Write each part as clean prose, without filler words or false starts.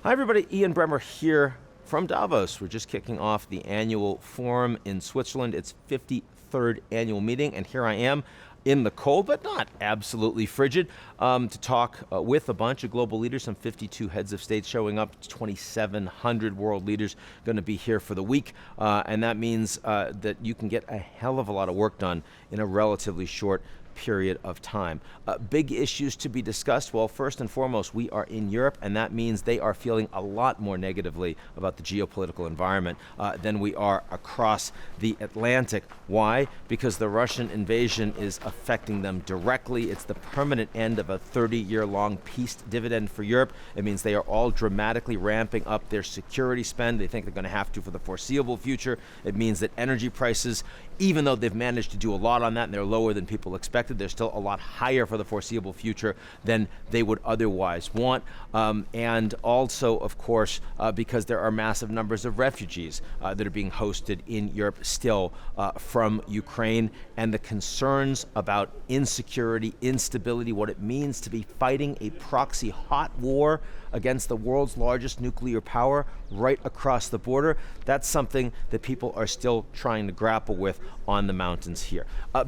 Hi everybody, Ian Bremmer here from Davos. We're just kicking off the annual forum in Switzerland. It's 53rd annual meeting, and here I am in the cold, but not absolutely frigid, to talk with a bunch of global leaders. Some 52 heads of state showing up, 2,700 world leaders going to be here for the week, and that means that you can get a hell of a lot of work done in a relatively short period of time. Big issues to be discussed. Well, first and foremost, we are in Europe, and that means they are feeling a lot more negatively about the geopolitical environment than we are across the Atlantic. Why? Because the Russian invasion is affecting them directly. It's the permanent end of a 30-year-long peace dividend for Europe. It means they are all dramatically ramping up their security spend. They think they're going to have to for the foreseeable future. It means that energy prices, even though they've managed to do a lot on that and they're lower than people expected, they're still a lot higher for the foreseeable future than they would otherwise want. And also, of course, because there are massive numbers of refugees that are being hosted in Europe still from Ukraine, and the concerns about insecurity, instability, what it means to be fighting a proxy hot war against the world's largest nuclear power right across the border. That's something that people are still trying to grapple with on the mountains here.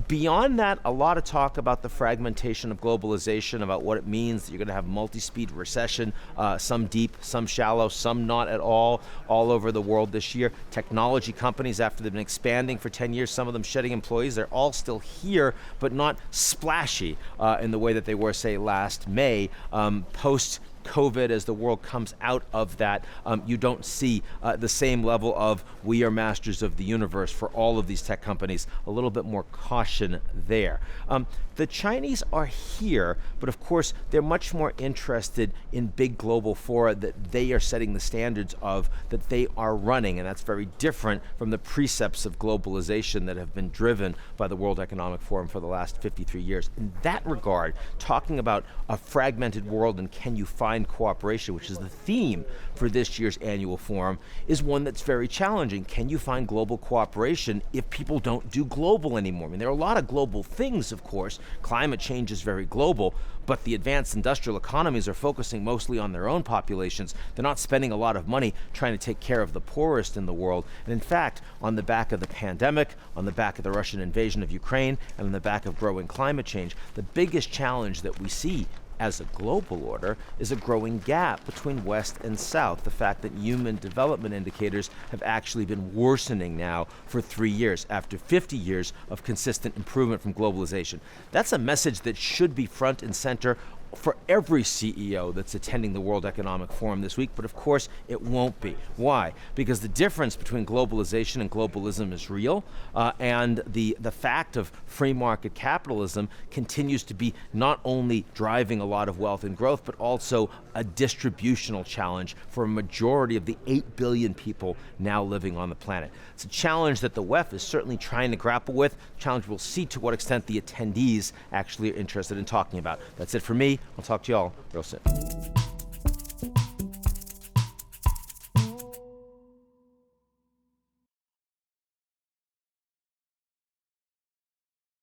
Beyond that, a lot of talk about the fragmentation of globalization, about what it means that you're going to have multi-speed recession, some deep, some shallow, some not at all over the world this year. Technology companies, after they've been expanding for 10 years, some of them shedding employees, they're all still here, but not splashy in the way that they were, say, last May. Post-COVID, as the world comes out of that, you don't see the same level of we are masters of the universe for all of these tech companies. A little bit more caution there. The Chinese are here, but of course they're much more interested in big global fora that they are setting the standards of, that they are running, and that's very different from the precepts of globalization that have been driven by the World Economic Forum for the last 53 years. In that regard, talking about a fragmented world and can you find cooperation, which is the theme for this year's annual forum, is one that's very challenging. Can you find global cooperation if people don't do global anymore? I mean, there are a lot of global things, of course. Climate change is very global, but the advanced industrial economies are focusing mostly on their own populations. They're not spending a lot of money trying to take care of the poorest in the world. And in fact, on the back of the pandemic, on the back of the Russian invasion of Ukraine, and on the back of growing climate change, the biggest challenge that we see as a global order is a growing gap between West and South. The fact that human development indicators have actually been worsening now for 3 years after 50 years of consistent improvement from globalization. That's a message that should be front and center for every CEO that's attending the World Economic Forum this week, but of course it won't be. Why? Because the difference between globalization and globalism is real, and the fact of free market capitalism continues to be not only driving a lot of wealth and growth, but also a distributional challenge for a majority of the 8 billion people now living on the planet. It's a challenge that the WEF is certainly trying to grapple with, a challenge we'll see to what extent the attendees actually are interested in talking about. That's it for me. I'll talk to you all real soon.